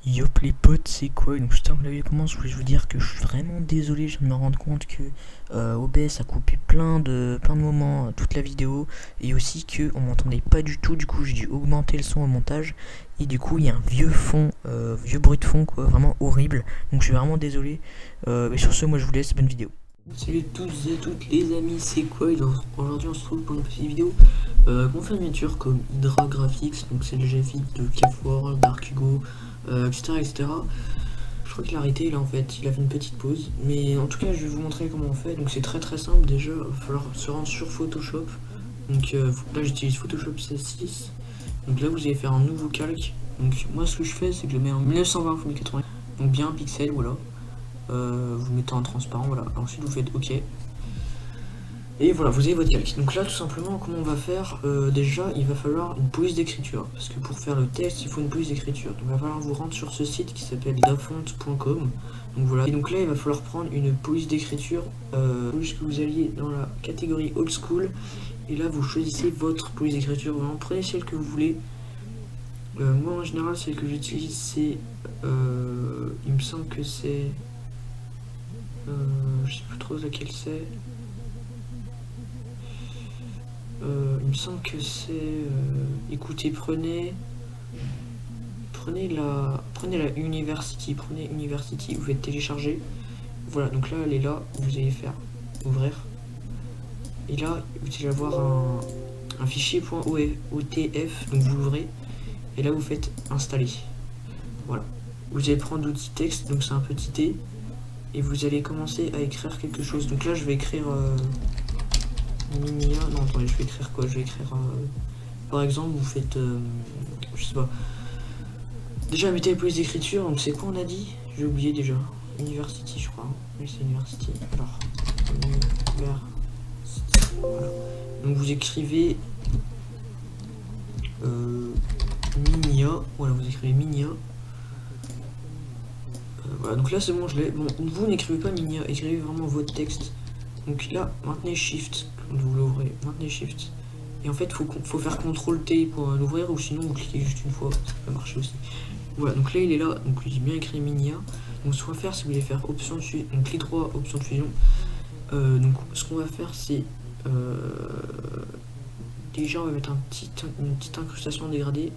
Yop les potes, c'est quoi? Donc juste avant que la vidéo commence, je voulais vous dire que je suis vraiment désolé, je viens de me rendre compte que OBS a coupé plein de moments toute la vidéo, et aussi que on m'entendait pas du tout, du coup j'ai dû augmenter le son au montage, et du coup il y a un vieux fond, vieux bruit de fond quoi, vraiment horrible, donc je suis vraiment désolé, mais sur ce moi je vous laisse, bonne vidéo. Salut à tous et à toutes les amis, c'est quoi? Aujourd'hui on se retrouve pour une petite vidéo confirmation miniature comme Hydra Graphics, donc c'est le GFX de Cafworld, Dark Hugo, etc., etc. Je crois qu'il a arrêté là en fait, il a fait une petite pause. Mais en tout cas, je vais vous montrer comment on fait. Donc c'est très simple déjà, il va falloir se rendre sur Photoshop. Donc là j'utilise Photoshop 16.6. Donc là vous allez faire un nouveau calque. Donc moi ce que je fais c'est que je le mets en 1920 x 1080. Donc bien un pixel, voilà. Vous mettez en transparent, voilà. Ensuite vous faites OK. Et voilà, vous avez votre calque. Donc là, tout simplement, comment on va faire? Déjà, il va falloir une police d'écriture. Parce que pour faire le texte, il faut une police d'écriture. Donc il va falloir vous rendre sur ce site qui s'appelle dafont.com. Donc voilà. Et donc là, il va falloir prendre une police d'écriture. Juste que vous alliez dans la catégorie old school. Et là, vous choisissez votre police d'écriture. Vraiment, prenez celle que vous voulez. Moi, en général, celle que j'utilise, c'est... il me semble que c'est... je sais plus trop laquelle c'est. Il me semble que c'est... écoutez, prenez la University, vous faites télécharger. Voilà, donc là, elle est là, vous allez faire ouvrir. Et là, vous allez avoir un fichier .otf, donc vous l'ouvrez. Et là, vous faites installer. Voilà. Vous allez prendre l'outil texte, donc c'est un petit t. Et vous allez commencer à écrire quelque chose. Donc là, je vais écrire... Minia, non attendez, je vais écrire quoi? Je vais écrire par exemple, vous faites je sais pas. Déjà mettez la police d'écriture, donc c'est quoi on a dit? J'ai oublié déjà. University je crois. Oui c'est University. Alors University. Voilà. Donc vous écrivez Minia. Voilà, vous écrivez Minia. Voilà, donc là c'est bon, je l'ai. Bon, vous n'écrivez pas Minia, écrivez vraiment votre texte. Donc là, maintenez Shift, quand vous l'ouvrez, maintenez Shift. Et en fait, faut faire CTRL T pour l'ouvrir, ou sinon vous cliquez juste une fois, ça peut marcher aussi. Voilà, donc là il est là, donc j'ai bien écrit Minia. Donc ce qu'on va faire, c'est que vous allez faire option de fusion, donc clic droit, option de fusion. Donc ce qu'on va faire, c'est déjà on va mettre une petite incrustation dégradée.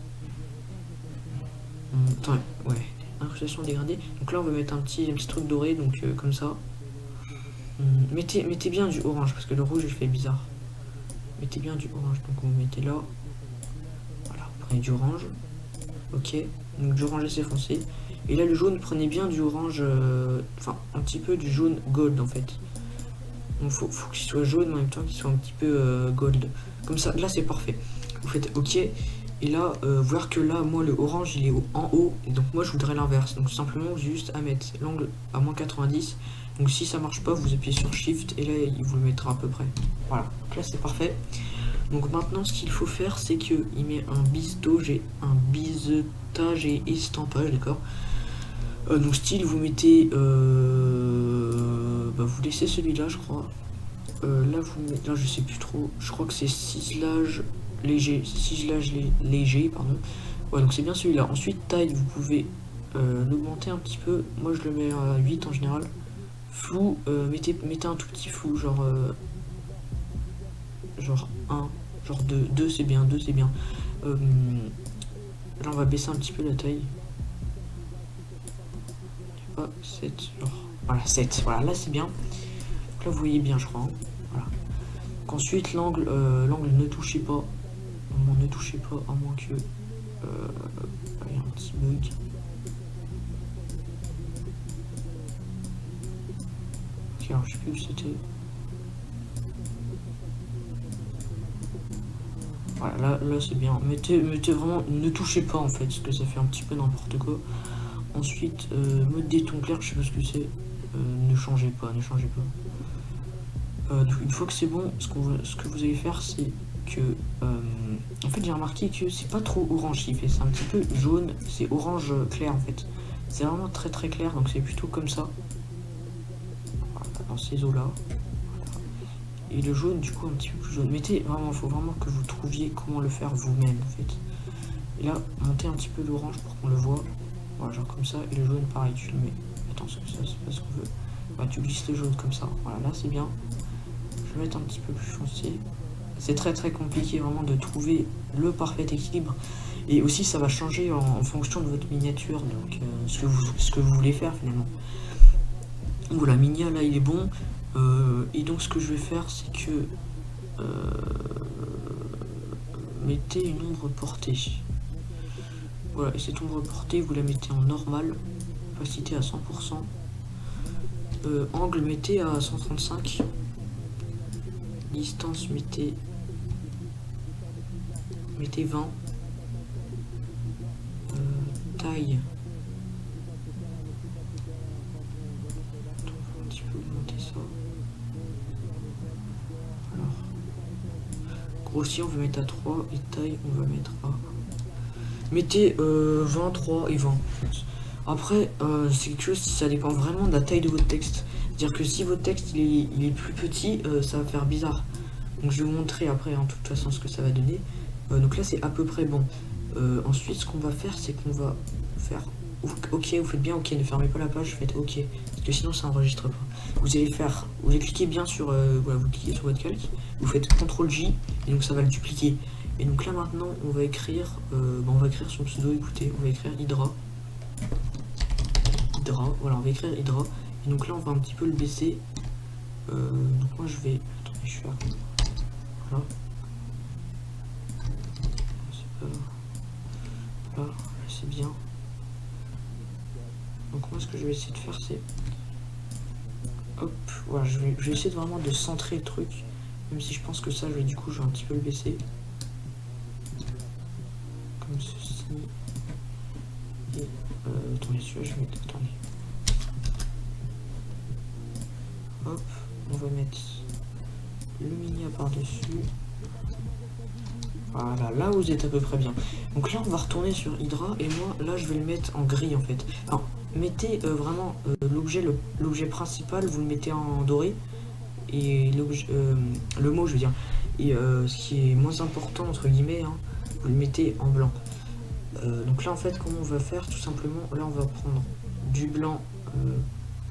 Attends, ouais, incrustation dégradée. Donc là on va mettre un petit truc doré, donc comme ça. Mettez bien du orange parce que le rouge il fait bizarre. Mettez bien du orange, donc vous mettez là. Voilà, prenez du orange. Ok, donc du orange assez foncé. Et là le jaune, prenez bien du orange, enfin un petit peu du jaune gold en fait. Donc faut qu'il soit jaune mais en même temps qu'il soit un petit peu gold. Comme ça, là c'est parfait. Vous faites ok. Et là, voir que là, moi le orange il est en haut. Et donc moi je voudrais l'inverse. Donc simplement juste à mettre l'angle à moins 90. Donc si ça marche pas, vous appuyez sur Shift et là il vous le mettra à peu près. Voilà, donc là c'est parfait. Donc maintenant ce qu'il faut faire c'est qu'il met un bisetage et estampage, d'accord. Donc style vous mettez, vous laissez celui-là je crois. Là vous mettez, là je sais plus trop, je crois que c'est ciselage léger, pardon. Ouais donc c'est bien celui-là. Ensuite taille vous pouvez l'augmenter un petit peu, moi je le mets à 8 en général. Flou, mettez un tout petit flou, genre 1, genre 2 c'est bien, 2 c'est bien. Là on va baisser un petit peu la taille. 7, genre, voilà 7, voilà là c'est bien. Donc là vous voyez bien je crois, hein. Voilà. Donc ensuite l'angle, ne touchez pas, ne touchez pas à moins que il y a un petit bug. Ok, alors je sais plus où c'était. Voilà, là c'est bien. Mettez vraiment, ne touchez pas en fait, parce que ça fait un petit peu n'importe quoi. Ensuite, mode des tons clairs, je sais pas ce que c'est. Ne changez pas. Donc une fois que c'est bon, ce que vous allez faire, c'est que en fait j'ai remarqué que c'est pas trop orange qui fait, c'est un petit peu jaune, c'est orange clair en fait. C'est vraiment très clair, donc c'est plutôt comme ça. Voilà, dans ces eaux là. Et le jaune du coup un petit peu plus jaune. Mettez vraiment, faut vraiment que vous trouviez comment le faire vous-même en fait. Et là, montez un petit peu l'orange pour qu'on le voit. voilà, genre comme ça, et le jaune pareil, tu le mets, attends, ça c'est pas ce qu'on veut, voilà, tu glisses le jaune comme ça, voilà, là c'est bien, je vais mettre un petit peu plus foncé, c'est très compliqué vraiment de trouver le parfait équilibre, et aussi ça va changer en fonction de votre miniature, donc ce que vous voulez faire finalement. Voilà, Minia là il est bon, et donc ce que je vais faire c'est que mettez une ombre portée. Voilà, et cette ombre portée, vous la mettez en normal, opacité à 100%, angle mettez à 135, distance mettez 20, taille, attends, on va un petit peu augmenter ça. Alors, grossier on va mettre à 3 et taille on va mettre à... Mettez 23 et 20. Après, c'est quelque chose, ça dépend vraiment de la taille de votre texte. C'est-à-dire que si votre texte il est plus petit, ça va faire bizarre. Donc je vais vous montrer après, en toute façon, ce que ça va donner. Donc là, c'est à peu près bon. Ensuite, ce qu'on va faire, c'est qu'on va faire OK, vous faites bien OK, ne fermez pas la page, faites OK. Parce que sinon, ça enregistre pas. Vous allez cliquer bien sur, voilà, vous cliquez sur votre calque, vous faites CTRL-J, et donc ça va le dupliquer. Et donc là maintenant on va écrire son pseudo, écoutez, on va écrire Hydra, voilà on va écrire Hydra, et donc là on va un petit peu le baisser, donc moi je vais, attendez je fais voilà, là c'est bien, donc moi ce que je vais essayer de faire c'est, hop, voilà je vais essayer vraiment de centrer le truc, même si je pense que ça je vais un petit peu le baisser. Comme ceci, et attendez, celui-là je vais mettre, attendez, hop, on va mettre le Minia par dessus, voilà, là vous êtes à peu près bien. Donc là on va retourner sur Hydra, et moi là je vais le mettre en gris en fait. Alors mettez vraiment l'objet principal, vous le mettez en doré, et le mot je veux dire, et ce qui est moins important entre guillemets, hein, vous le mettez en blanc. Donc là en fait comment on va faire, tout simplement, là on va prendre du blanc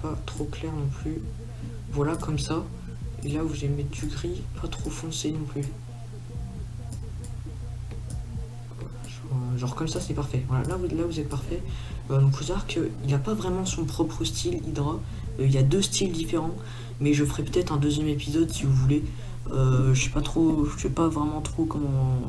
pas trop clair non plus, voilà comme ça, et là vous allez mettre du gris pas trop foncé non plus, genre comme ça c'est parfait, voilà, là vous êtes parfait. Donc faut savoir qu'il n'a pas vraiment son propre style Hydra, il y a deux styles différents, mais je ferai peut-être un deuxième épisode si vous voulez. Je sais pas vraiment trop comment,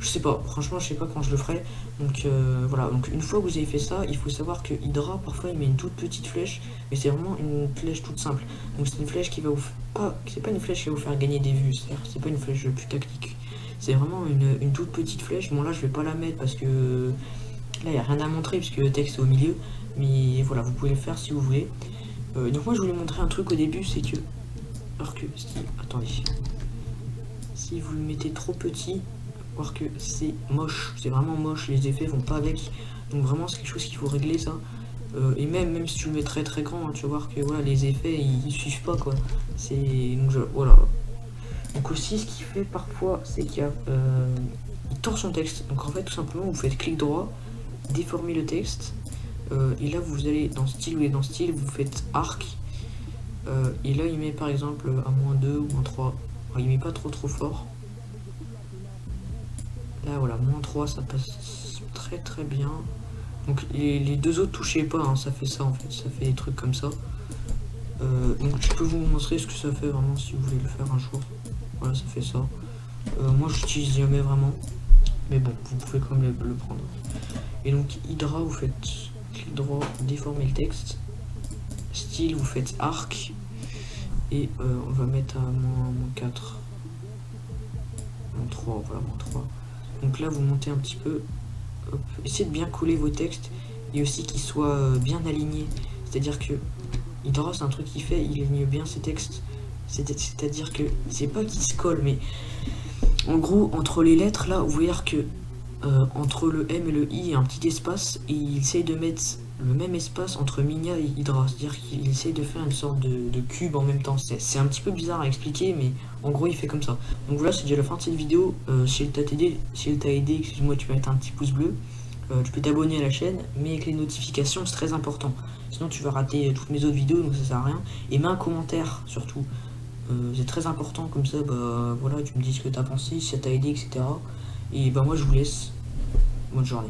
je sais pas, franchement je sais pas quand je le ferai. Donc voilà, donc une fois que vous avez fait ça, il faut savoir que Hydra parfois il met une toute petite flèche, mais c'est vraiment une flèche toute simple. Donc c'est une flèche qui va vous c'est pas une flèche qui va vous faire gagner des vues, c'est pas une flèche putaclic, c'est vraiment une toute petite flèche. Bon là je vais pas la mettre parce que là il n'y a rien à montrer puisque le texte est au milieu, mais voilà, vous pouvez le faire si vous voulez. Donc moi je voulais montrer un truc au début, c'est que, alors que, attendez, si vous le mettez trop petit, voir que c'est moche, c'est vraiment moche, les effets vont pas avec, donc vraiment c'est quelque chose qu'il faut régler ça. Et même si tu le mets très grand, hein, tu vas voir que voilà, les effets ils suivent pas quoi, c'est, donc voilà. Donc aussi ce qu'il fait parfois c'est qu'il il tord son texte, donc en fait tout simplement vous faites clic droit, déformer le texte, et là vous allez dans style, vous faites arc, et là il met par exemple à -2 ou -3, alors, il met pas trop fort, là voilà, -3 ça passe très bien. Donc les deux autres touchez pas, hein, ça fait ça en fait, ça fait des trucs comme ça. Donc je peux vous montrer ce que ça fait vraiment si vous voulez le faire un jour. Voilà, ça fait ça. Moi j'utilise jamais vraiment, mais bon, vous pouvez quand même le prendre. Et donc Hydra, vous faites clic droit, déformer le texte. Style, vous faites arc. Et on va mettre à -4. -3, voilà, -3. Donc là vous montez un petit peu. Hop. Essayez de bien coller vos textes et aussi qu'ils soient bien alignés. C'est-à-dire que Hydra, c'est un truc qu'il fait, il aligne bien ses textes. C'est-à-dire que c'est pas qu'il se colle, mais en gros, entre les lettres là, vous voyez que entre le M et le I, il y a un petit espace et il essaye de mettre le même espace entre Minya et Hydra, c'est-à-dire qu'il essaye de faire une sorte de cube en même temps. C'est un petit peu bizarre à expliquer, mais en gros il fait comme ça. Donc voilà, c'est déjà la fin de cette vidéo. Si elle t'a aidé, excuse-moi, tu peux mettre un petit pouce bleu. Tu peux t'abonner à la chaîne, mais avec les notifications c'est très important. Sinon tu vas rater toutes mes autres vidéos, donc ça sert à rien. Et mets un commentaire surtout. C'est très important, comme ça bah voilà, tu me dis ce que t'as pensé, si ça t'a aidé, etc. Et bah moi je vous laisse. Bonne journée.